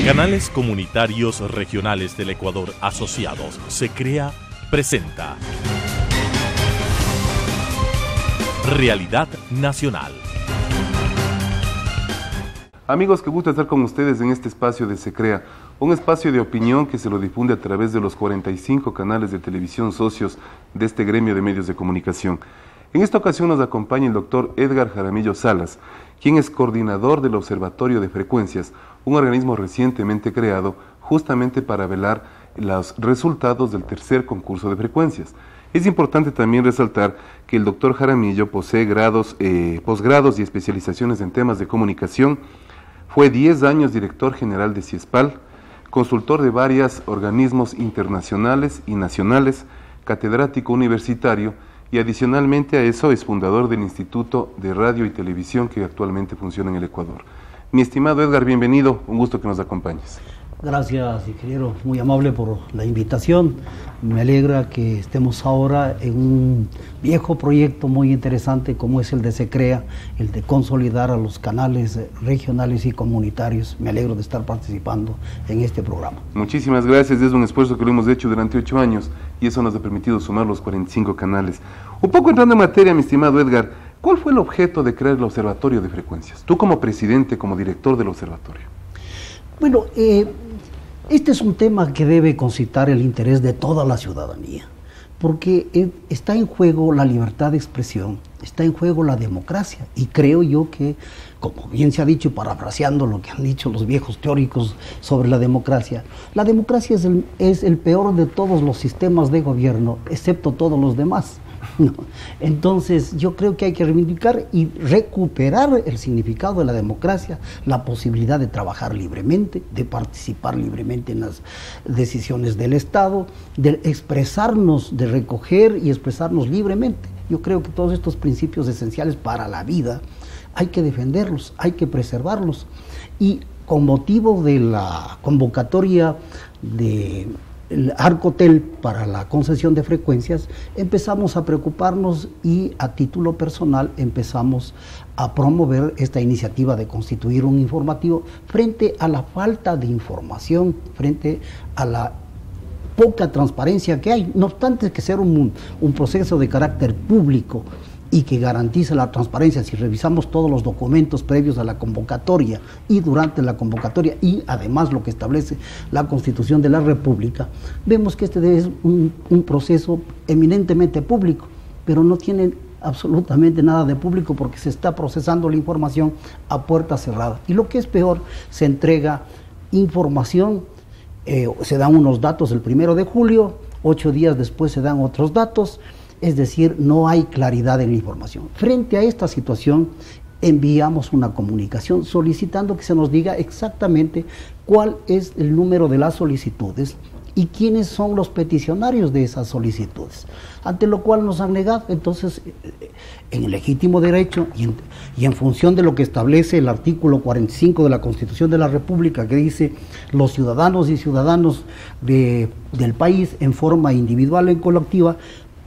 Canales Comunitarios Regionales del Ecuador Asociados, SECREA, presenta Realidad Nacional. Amigos, qué gusto estar con ustedes en este espacio de SECREA, un espacio de opinión que se lo difunde a través de los 45 canales de televisión socios de este gremio de medios de comunicación. En esta ocasión nos acompaña el doctor Edgar Jaramillo Salas, quien es coordinador del Observatorio de Frecuencias, un organismo recientemente creado justamente para velar los resultados del tercer concurso de frecuencias. Es importante también resaltar que el doctor Jaramillo posee posgrados y especializaciones en temas de comunicación, fue 10 años director general de CIESPAL, consultor de varios organismos internacionales y nacionales, catedrático universitario y adicionalmente a eso es fundador del Instituto de Radio y Televisión que actualmente funciona en el Ecuador. Mi estimado Edgar, bienvenido, un gusto que nos acompañes. Gracias, ingeniero, muy amable por la invitación. Me alegra que estemos ahora en un viejo proyecto muy interesante como es el de SECREA, el de consolidar a los canales regionales y comunitarios. Me alegro de estar participando en este programa. Muchísimas gracias, es un esfuerzo que lo hemos hecho durante 8 años y eso nos ha permitido sumar los 45 canales. Un poco entrando en materia, mi estimado Edgar, ¿cuál fue el objeto de crear el Observatorio de Frecuencias? Tú como presidente, como director del observatorio. Bueno, este es un tema que debe concitar el interés de toda la ciudadanía, porque está en juego la libertad de expresión, está en juego la democracia, y creo yo que, como bien se ha dicho, y parafraseando lo que han dicho los viejos teóricos sobre la democracia es el peor de todos los sistemas de gobierno, excepto todos los demás. No. Entonces yo creo que hay que reivindicar y recuperar el significado de la democracia, la posibilidad de trabajar libremente, de participar libremente en las decisiones del Estado, de expresarnos, de recoger y expresarnos libremente. Yo creo que todos estos principios esenciales para la vida hay que defenderlos, hay que preservarlos, y con motivo de la convocatoria de el Arcotel para la concesión de frecuencias, empezamos a preocuparnos y a título personal empezamos a promover esta iniciativa de constituir un informativo frente a la falta de información, frente a la poca transparencia que hay. No obstante que sea un proceso de carácter público y que garantice la transparencia, si revisamos todos los documentos previos a la convocatoria y durante la convocatoria y además lo que establece la Constitución de la República, vemos que este es un proceso eminentemente público, pero no tiene absolutamente nada de público porque se está procesando la información a puerta cerrada. Y lo que es peor, se entrega información, se dan unos datos el 1 de julio, 8 días después se dan otros datos. Es decir, no hay claridad en la información. Frente a esta situación, enviamos una comunicación solicitando que se nos diga exactamente cuál es el número de las solicitudes y quiénes son los peticionarios de esas solicitudes, ante lo cual nos han negado. Entonces, en el legítimo derecho y en función de lo que establece el artículo 45 de la Constitución de la República, que dice los ciudadanos y ciudadanas del país en forma individual o en colectiva,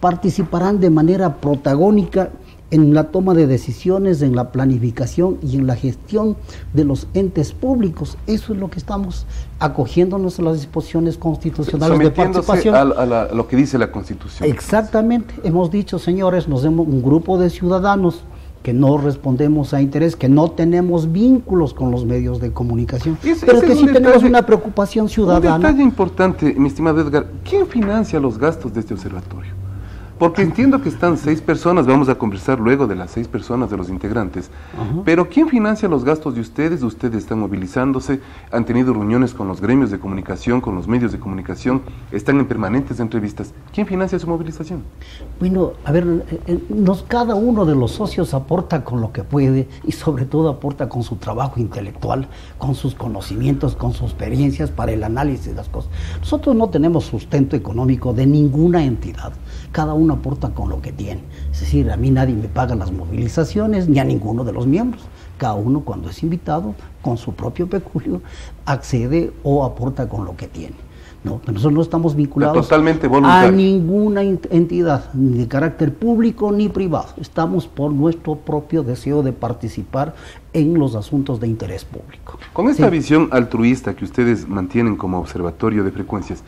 participarán de manera protagónica en la toma de decisiones, en la planificación y en la gestión de los entes públicos. Eso es lo que estamos acogiéndonos a las disposiciones constitucionales de participación. A lo que dice la Constitución. Exactamente. Hemos dicho, señores, nos vemos un grupo de ciudadanos que no respondemos a interés, que no tenemos vínculos con los medios de comunicación, pero que sí tenemos una preocupación ciudadana. Un detalle importante, mi estimado Edgar, ¿quién financia los gastos de este observatorio? Porque entiendo que están 6 personas, vamos a conversar luego de las 6 personas de los integrantes, pero ¿quién financia los gastos de ustedes? Ustedes están movilizándose, han tenido reuniones con los gremios de comunicación, con los medios de comunicación, están en permanentes entrevistas. ¿Quién financia su movilización? Bueno, a ver, cada uno de los socios aporta con lo que puede y sobre todo aporta con su trabajo intelectual, con sus conocimientos, con sus experiencias para el análisis de las cosas. Nosotros no tenemos sustento económico de ninguna entidad. Cada uno aporta con lo que tiene. Es decir, a mí nadie me paga las movilizaciones, ni a ninguno de los miembros. Cada uno, cuando es invitado, con su propio peculio, accede o aporta con lo que tiene. No, nosotros no estamos vinculados totalmente a voluntario. ninguna entidad, ni de carácter público ni privado. Estamos por nuestro propio deseo de participar en los asuntos de interés público. Con esta Sí. visión altruista que ustedes mantienen como observatorio de frecuencias,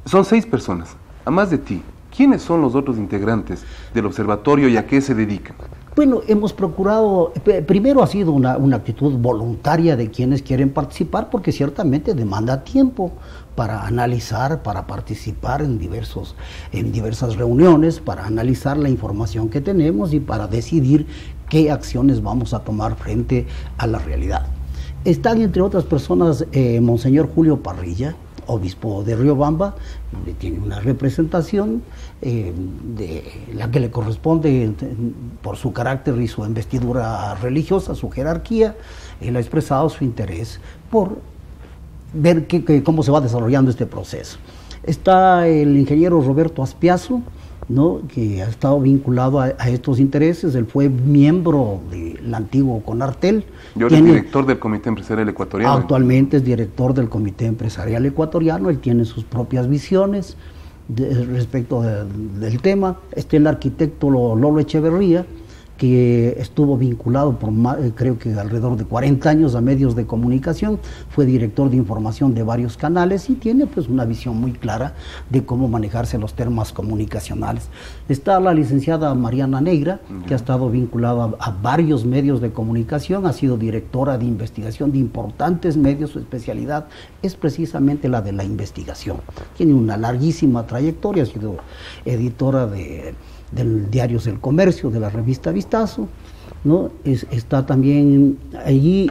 son 6 personas, a más de ti. ¿Quiénes son los otros integrantes del observatorio y a qué se dedican? Bueno, hemos procurado, primero ha sido una actitud voluntaria de quienes quieren participar, porque ciertamente demanda tiempo para analizar, para participar en diversas reuniones, para analizar la información que tenemos y para decidir qué acciones vamos a tomar frente a la realidad. Están entre otras personas Monseñor Julio Parrilla, obispo de Riobamba, donde tiene una representación de la que le corresponde por su carácter y su investidura religiosa, su jerarquía. Él ha expresado su interés por ver cómo se va desarrollando este proceso. Está el ingeniero Roberto Aspiazu, ¿no?, que ha estado vinculado a estos intereses. Él fue miembro del antiguo CONARTEL. Y ahora es director del Comité Empresarial Ecuatoriano. Actualmente es director del Comité Empresarial Ecuatoriano. Él tiene sus propias visiones respecto del tema. Está el arquitecto Lolo Echeverría, que estuvo vinculado por creo que alrededor de 40 años a medios de comunicación, fue director de información de varios canales y tiene pues una visión muy clara de cómo manejarse los temas comunicacionales. Está la licenciada Mariana Negra, que ha estado vinculada a varios medios de comunicación, ha sido directora de investigación de importantes medios. Su especialidad es precisamente la de la investigación. Tiene una larguísima trayectoria, ha sido editora del Diarios El Comercio, de la revista Vistazo, ¿no? Está también allí,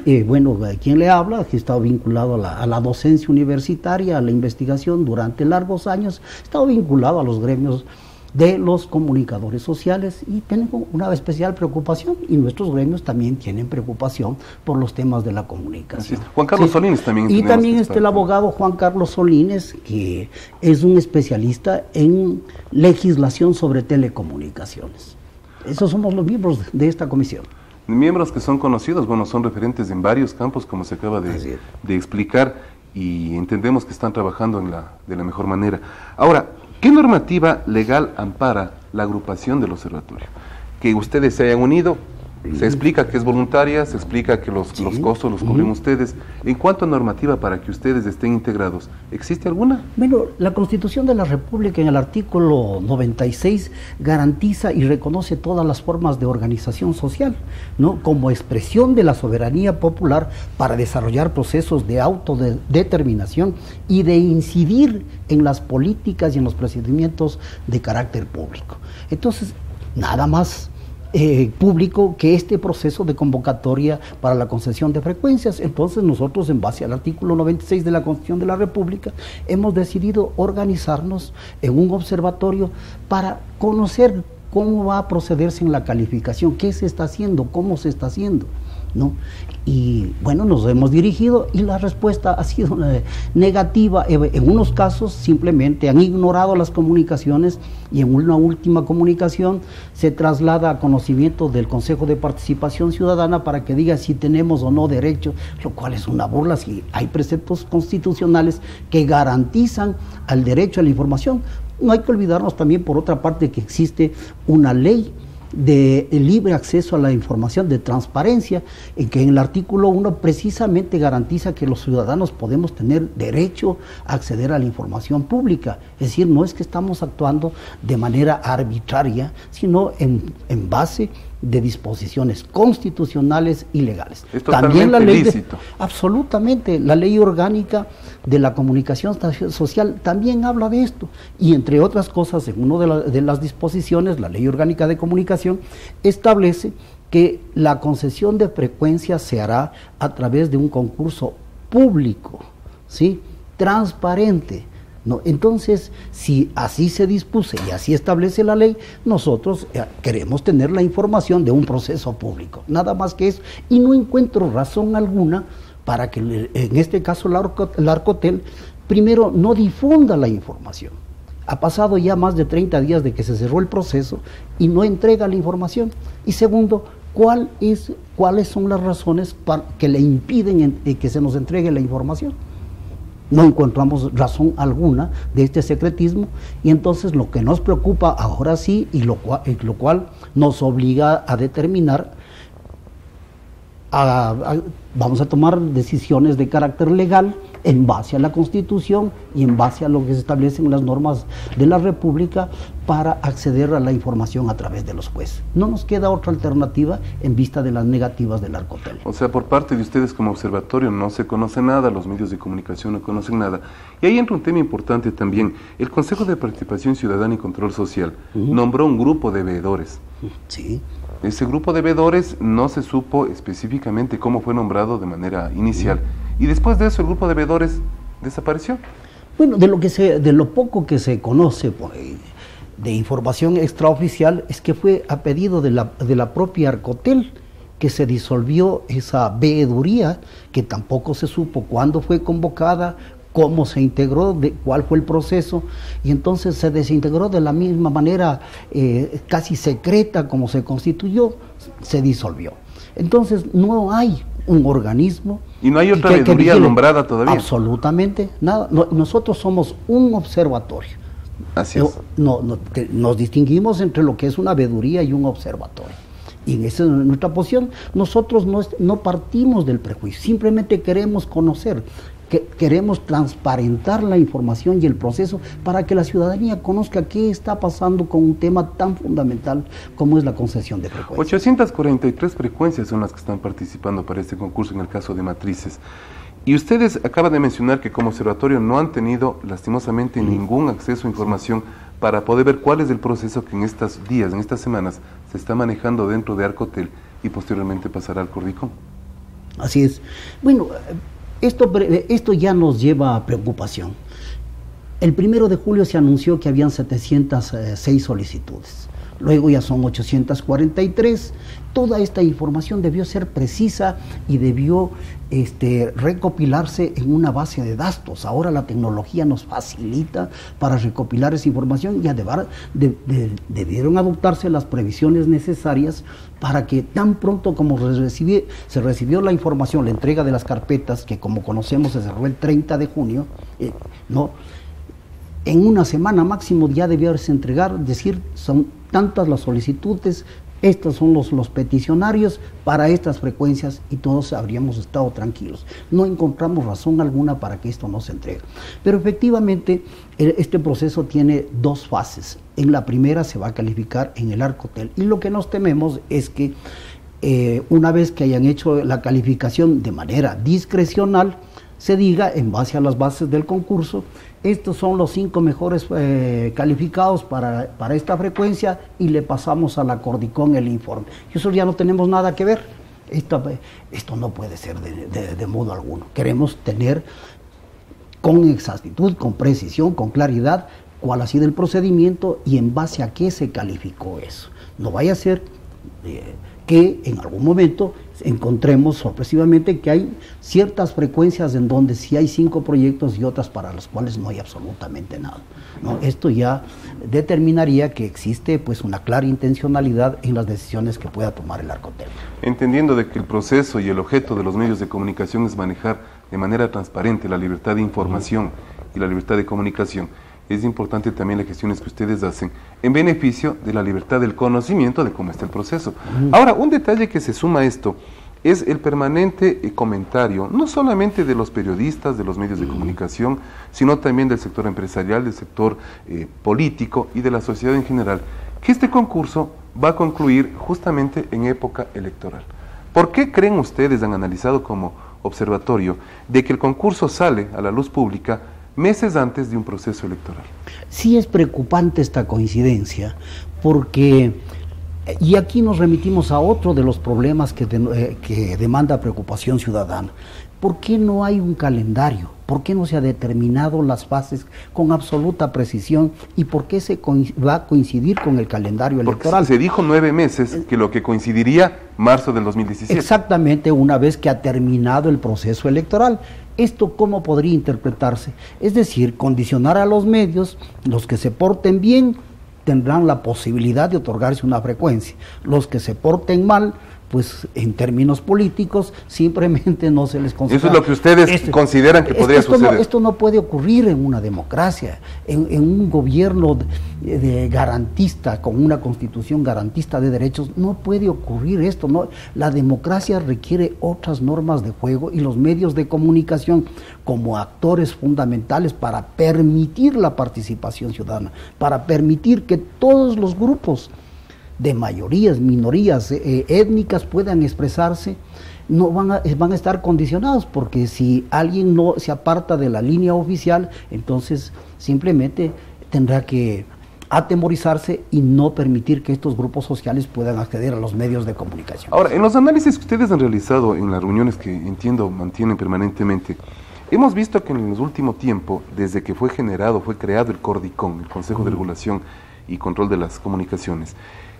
quien le habla, que ha estado vinculado a la docencia universitaria, a la investigación durante largos años, ha estado vinculado a los gremios de los comunicadores sociales y tenemos una especial preocupación, y nuestros gremios también tienen preocupación por los temas de la comunicación. Juan Carlos Solines también. Y también está el abogado Juan Carlos Solines, que es un especialista en legislación sobre telecomunicaciones. Esos somos los miembros de esta comisión. Miembros que son conocidos, son referentes en varios campos, como se acaba de explicar, y entendemos que están trabajando de la mejor manera. Ahora, ¿qué normativa legal ampara la agrupación del observatorio? Que ustedes se hayan unido, se explica que es voluntaria, se explica que los costos los cubren ustedes. En cuanto a normativa para que ustedes estén integrados, ¿existe alguna? Bueno, la Constitución de la República en el artículo 96 garantiza y reconoce todas las formas de organización social, ¿no?, como expresión de la soberanía popular para desarrollar procesos de autodeterminación y de incidir en las políticas y en los procedimientos de carácter público. Entonces, nada más público que este proceso de convocatoria para la concesión de frecuencias. Entonces nosotros, en base al artículo 96 de la Constitución de la República, hemos decidido organizarnos en un observatorio para conocer cómo va a procederse en la calificación, qué se está haciendo, cómo se está haciendo, ¿no? Y bueno, nos hemos dirigido y la respuesta ha sido negativa. En unos casos simplemente han ignorado las comunicaciones y en una última comunicación se traslada a conocimiento del Consejo de Participación Ciudadana para que diga si tenemos o no derecho, lo cual es una burla si hay preceptos constitucionales que garantizan el derecho a la información. No hay que olvidarnos también, por otra parte, que existe una ley de libre acceso a la información, de transparencia, en que en el artículo 1 precisamente garantiza que los ciudadanos podemos tener derecho a acceder a la información pública. Es decir, no es que estamos actuando de manera arbitraria, sino en base de disposiciones constitucionales y legales. Es también la ley lícito. Absolutamente, la ley orgánica de la comunicación social también habla de esto, y entre otras cosas, en una de las disposiciones, la ley orgánica de comunicación establece que la concesión de frecuencias se hará a través de un concurso público, ¿sí?, transparente, ¿no? Entonces, si así se dispuse y así establece la ley, nosotros queremos tener la información de un proceso público, nada más que eso, y no encuentro razón alguna para que, en este caso, el Arcotel, primero, no difunda la información. Ha pasado ya más de 30 días de que se cerró el proceso y no entrega la información. Y segundo, ¿cuáles son las razones que le impiden que se nos entregue la información? No encontramos razón alguna de este secretismo, y entonces lo que nos preocupa ahora sí, y lo cual nos obliga a determinar, vamos a tomar decisiones de carácter legal en base a la Constitución y en base a lo que se establecen las normas de la República para acceder a la información a través de los jueces. No nos queda otra alternativa en vista de las negativas del Arcotel. O sea, por parte de ustedes como observatorio no se conoce nada, los medios de comunicación no conocen nada. Y ahí entra un tema importante también. El Consejo de Participación Ciudadana y Control Social nombró un grupo de veedores. Sí. Ese grupo de veedores no se supo específicamente cómo fue nombrado de manera inicial. Y después de eso el grupo de veedores desapareció. Bueno, de lo poco que se conoce de información extraoficial es que fue a pedido de la propia Arcotel que se disolvió esa veeduría, que tampoco se supo cuándo fue convocada, cómo se integró, cuál fue el proceso, y entonces se desintegró de la misma manera casi secreta como se constituyó, se disolvió. Entonces no hay un organismo. ¿Y no hay otra veeduría nombrada todavía? Absolutamente nada. Nosotros somos un observatorio. Así es. Nos distinguimos entre lo que es una veeduría y un observatorio. Y en esa es nuestra posición. Nosotros no partimos del prejuicio, simplemente queremos conocer, queremos transparentar la información y el proceso para que la ciudadanía conozca qué está pasando con un tema tan fundamental como es la concesión de frecuencias. 843 frecuencias son las que están participando para este concurso en el caso de matrices. Y ustedes acaban de mencionar que como observatorio no han tenido lastimosamente ningún acceso a información para poder ver cuál es el proceso que en estos días, en estas semanas, se está manejando dentro de Arcotel y posteriormente pasará al Cordicom. Así es. Bueno, esto ya nos lleva a preocupación. El 1 de julio se anunció que habían 706 solicitudes. Luego ya son 843. Toda esta información debió ser precisa y debió recopilarse en una base de datos. Ahora la tecnología nos facilita para recopilar esa información y debieron adoptarse las previsiones necesarias para que tan pronto como se recibió la información, la entrega de las carpetas, que como conocemos se cerró el 30 de junio, en una semana máximo ya debiéramos entregar, decir, son tantas las solicitudes, estos son los peticionarios para estas frecuencias, y todos habríamos estado tranquilos. No encontramos razón alguna para que esto no se entregue. Pero efectivamente este proceso tiene dos fases. En la primera se va a calificar en el Arcotel, y lo que nos tememos es que una vez que hayan hecho la calificación de manera discrecional, se diga, en base a las bases del concurso, estos son los 5 mejores calificados para esta frecuencia, y le pasamos a la Cordicom el informe. Y eso ya no tenemos nada que ver. Esto no puede ser de modo alguno. Queremos tener con exactitud, con precisión, con claridad, cuál ha sido el procedimiento y en base a qué se calificó eso. No vaya a ser que en algún momento encontremos sorpresivamente que hay ciertas frecuencias en donde sí hay 5 proyectos y otras para las cuales no hay absolutamente nada, ¿no? Esto ya determinaría que existe pues una clara intencionalidad en las decisiones que pueda tomar el Arcotel. Entendiendo de que el proceso y el objeto de los medios de comunicación es manejar de manera transparente la libertad de información y la libertad de comunicación, es importante también las gestiones que ustedes hacen en beneficio de la libertad del conocimiento de cómo está el proceso. Ahora, un detalle que se suma a esto es el permanente comentario, no solamente de los periodistas, de los medios de comunicación, sino también del sector empresarial, del sector político y de la sociedad en general, que este concurso va a concluir justamente en época electoral. ¿Por qué creen ustedes, han analizado como observatorio, de que el concurso sale a la luz pública meses antes de un proceso electoral? Sí es preocupante esta coincidencia, porque, y aquí nos remitimos a otro de los problemas que demanda preocupación ciudadana. ¿Por qué no hay un calendario? ¿Por qué no se ha determinado las fases con absoluta precisión? ¿Y por qué va a coincidir con el calendario electoral? Porque se dijo 9 meses, que lo que coincidiría marzo del 2017. Exactamente, una vez que ha terminado el proceso electoral. ¿Esto cómo podría interpretarse? Es decir, condicionar a los medios, los que se porten bien tendrán la posibilidad de otorgarse una frecuencia, los que se porten mal pues en términos políticos simplemente no se les considera. Eso es lo que ustedes consideran que podría suceder. Esto no puede ocurrir en una democracia, en un gobierno garantista, con una constitución garantista de derechos, no puede ocurrir esto. No, la democracia requiere otras normas de juego y los medios de comunicación como actores fundamentales para permitir la participación ciudadana, para permitir que todos los grupos de mayorías, minorías étnicas puedan expresarse. No van a estar condicionados, porque si alguien no se aparta de la línea oficial, entonces simplemente tendrá que atemorizarse y no permitir que estos grupos sociales puedan acceder a los medios de comunicación. Ahora, en los análisis que ustedes han realizado en las reuniones que entiendo mantienen permanentemente, hemos visto que en el último tiempo, desde que fue creado el CORDICON, el Consejo de Regulación y Control de las Comunicaciones,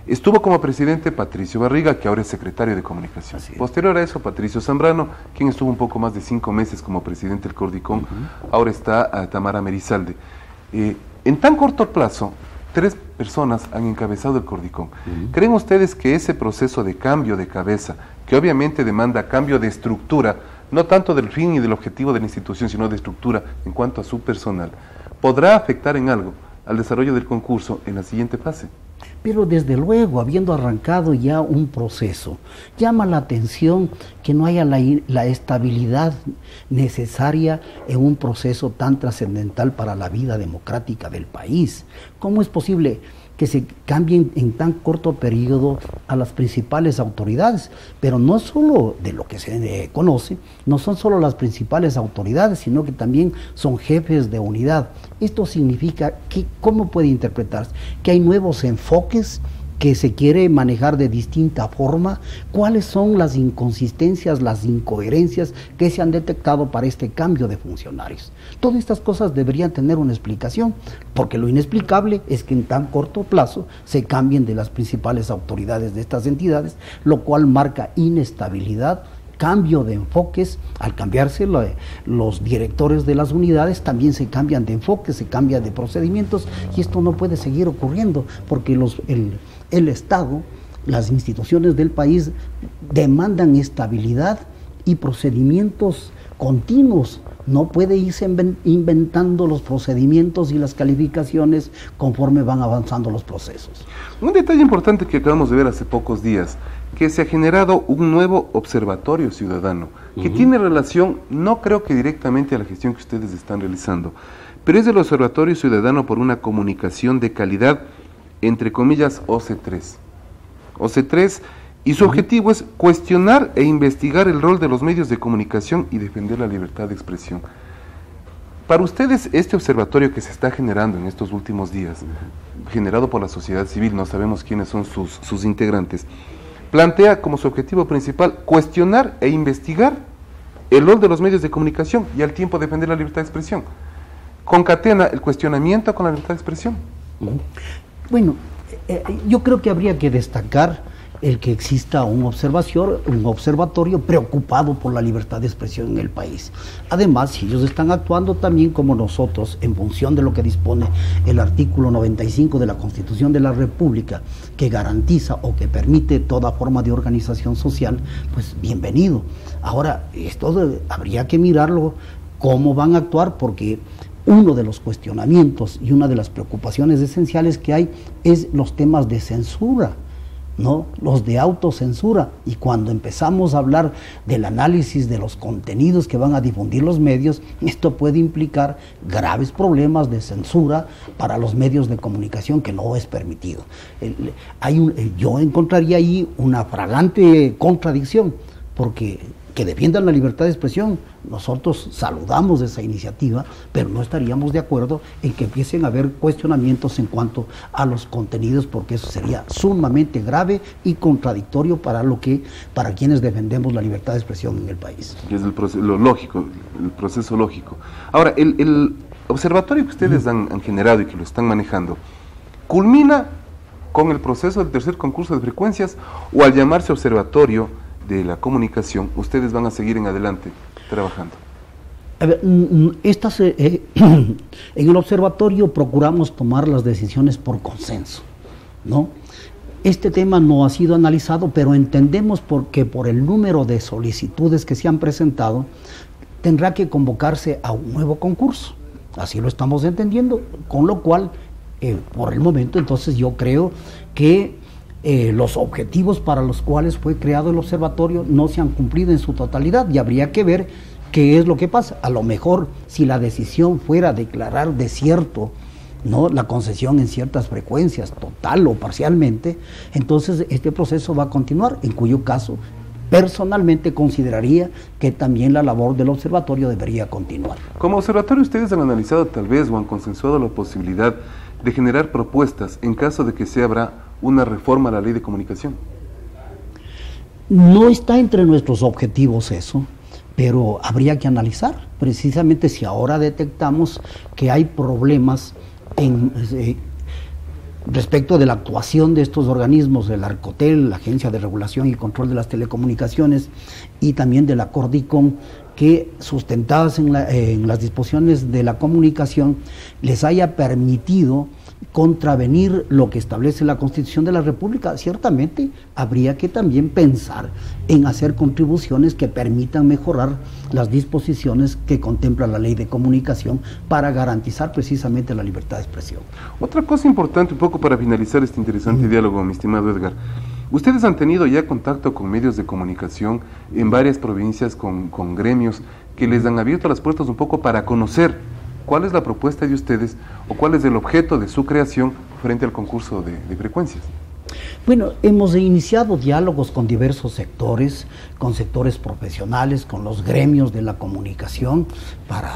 estuvo como presidente Patricio Barriga, que ahora es secretario de Comunicación. Posterior a eso, Patricio Zambrano, quien estuvo un poco más de 5 meses como presidente del CORDICON. Ahora está Tamara Merizalde. En tan corto plazo, 3 personas han encabezado el CORDICON. ¿Creen ustedes que ese proceso de cambio de cabeza, que obviamente demanda cambio de estructura, no tanto del fin y del objetivo de la institución, sino de estructura en cuanto a su personal, podrá afectar en algo al desarrollo del concurso en la siguiente fase? Pero desde luego, habiendo arrancado ya un proceso, llama la atención que no haya la estabilidad necesaria en un proceso tan trascendental para la vida democrática del país. ¿Cómo es posible que se cambien en tan corto periodo a las principales autoridades? Pero no solo de lo que se conoce, no son solo las principales autoridades, sino que también son jefes de unidad. Esto significa que, ¿cómo puede interpretarse? Que hay nuevos enfoques, que se quiere manejar de distinta forma. ¿Cuáles son las inconsistencias, las incoherencias que se han detectado para este cambio de funcionarios? Todas estas cosas deberían tener una explicación, porque lo inexplicable es que en tan corto plazo se cambien de las principales autoridades de estas entidades, lo cual marca inestabilidad, cambio de enfoques. Al cambiarse los directores de las unidades, también se cambian de enfoque, se cambian de procedimientos, y esto no puede seguir ocurriendo, porque el Estado, las instituciones del país demandan estabilidad y procedimientos continuos. No puede irse inventando los procedimientos y las calificaciones conforme van avanzando los procesos. Un detalle importante que acabamos de ver hace pocos días, que se ha generado un nuevo observatorio ciudadano, que tiene relación, no creo que directamente a la gestión que ustedes están realizando, pero es el Observatorio Ciudadano por una Comunicación de Calidad, entre comillas, OC3. OC3, y su objetivo es cuestionar e investigar el rol de los medios de comunicación y defender la libertad de expresión. Para ustedes, este observatorio que se está generando en estos últimos días, generado por la sociedad civil, no sabemos quiénes son sus integrantes, plantea como su objetivo principal cuestionar e investigar el rol de los medios de comunicación y al tiempo defender la libertad de expresión. ¿Concatena el cuestionamiento con la libertad de expresión? Bueno, yo creo que habría que destacar el que exista un observatorio preocupado por la libertad de expresión en el país. Además, si ellos están actuando también como nosotros, en función de lo que dispone el artículo 95 de la Constitución de la República, que garantiza o que permite toda forma de organización social, pues bienvenido. Ahora, esto habría que mirarlo, cómo van a actuar, porque uno de los cuestionamientos y una de las preocupaciones esenciales que hay es los temas de censura, ¿no? Los de autocensura. Y cuando empezamos a hablar del análisis de los contenidos que van a difundir los medios, esto puede implicar graves problemas de censura para los medios de comunicación, que no es permitido. Yo encontraría ahí una flagrante contradicción, porque que defiendan la libertad de expresión, nosotros saludamos esa iniciativa, pero no estaríamos de acuerdo en que empiecen a haber cuestionamientos en cuanto a los contenidos, porque eso sería sumamente grave y contradictorio para quienes defendemos la libertad de expresión en el país. Es lo lógico, el proceso lógico. Ahora, el observatorio que ustedes han generado y que lo están manejando, ¿culmina con el proceso del tercer concurso de frecuencias, o al llamarse observatorio de la comunicación, ustedes van a seguir en adelante trabajando? A ver, en el observatorio procuramos tomar las decisiones por consenso, ¿no? Este tema no ha sido analizado, pero entendemos que por el número de solicitudes que se han presentado, tendrá que convocarse a un nuevo concurso. Así lo estamos entendiendo, con lo cual, por el momento, entonces yo creo que los objetivos para los cuales fue creado el observatorio no se han cumplido en su totalidad y habría que ver qué es lo que pasa. A lo mejor, si la decisión fuera declarar desierto, ¿no?, la concesión en ciertas frecuencias, total o parcialmente, entonces este proceso va a continuar, en cuyo caso personalmente consideraría que también la labor del observatorio debería continuar. Como observatorio, ¿ustedes han analizado tal vez o han consensuado la posibilidad de generar propuestas en caso de que se abra una reforma a la ley de comunicación? No está entre nuestros objetivos eso, pero habría que analizar, precisamente si ahora detectamos que hay problemas respecto de la actuación de estos organismos, del Arcotel, la Agencia de Regulación y Control de las Telecomunicaciones, y también de la Cordicom, que sustentadas en las disposiciones de la comunicación les haya permitido contravenir lo que establece la Constitución de la República. Ciertamente habría que también pensar en hacer contribuciones que permitan mejorar las disposiciones que contempla la ley de comunicación para garantizar precisamente la libertad de expresión. Otra cosa importante, un poco para finalizar este interesante diálogo, mi estimado Edgar, ustedes han tenido ya contacto con medios de comunicación en varias provincias, con gremios que les han abierto las puertas un poco para conocer cuál es la propuesta de ustedes o cuál es el objeto de su creación frente al concurso de frecuencias. Bueno, hemos iniciado diálogos con diversos sectores, con sectores profesionales, con los gremios de la comunicación, para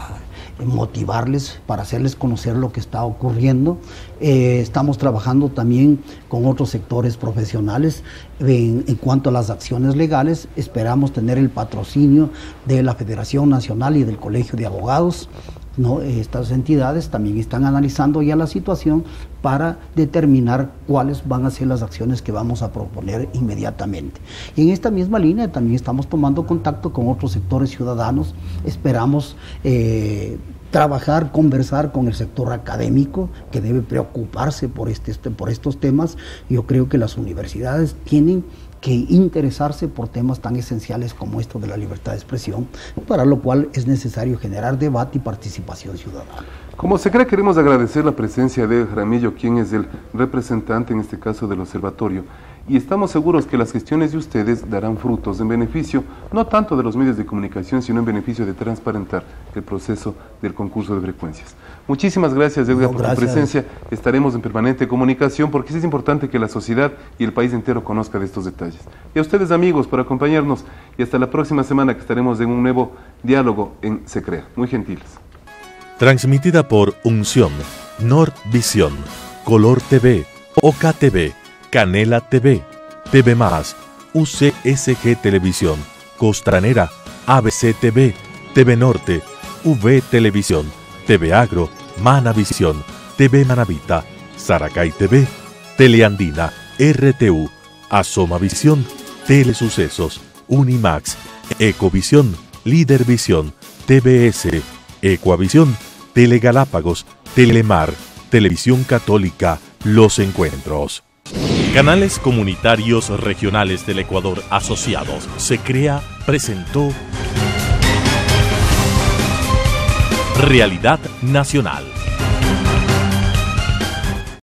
motivarles, para hacerles conocer lo que está ocurriendo. Estamos trabajando también con otros sectores profesionales. En cuanto a las acciones legales, esperamos tener el patrocinio de la Federación Nacional y del Colegio de Abogados, ¿no? Estas entidades también están analizando ya la situación para determinar cuáles van a ser las acciones que vamos a proponer inmediatamente. Y en esta misma línea también estamos tomando contacto con otros sectores ciudadanos. Esperamos trabajar, conversar con el sector académico, que debe preocuparse por estos temas. Yo creo que las universidades tienen que interesarse por temas tan esenciales como esto de la libertad de expresión, para lo cual es necesario generar debate y participación ciudadana. Como SECREA, queremos agradecer la presencia de Jaramillo, quien es el representante en este caso del observatorio, y estamos seguros que las gestiones de ustedes darán frutos en beneficio no tanto de los medios de comunicación, sino en beneficio de transparentar el proceso del concurso de frecuencias. Muchísimas gracias, Edgar, por tu presencia. Estaremos en permanente comunicación porque es importante que la sociedad y el país entero conozca de estos detalles. Y a ustedes, amigos, por acompañarnos, y hasta la próxima semana, que estaremos en un nuevo diálogo en SECREA. Muy gentiles. Transmitida por Unción, Nordvisión, Color TV, Oca TV, Canela TV, TV+, UCSG Televisión, Costranera, ABC TV, TV Norte, V Televisión, TV Agro, Manavisión, TV Manavita, Saracay TV, Teleandina, RTU, Asomavisión, Telesucesos, Unimax, Ecovisión, Lidervisión, TVS, Ecuavisión, Telegalápagos, Telemar, Televisión Católica, Los Encuentros. Canales comunitarios regionales del Ecuador asociados. SECREA presentó Realidad Nacional.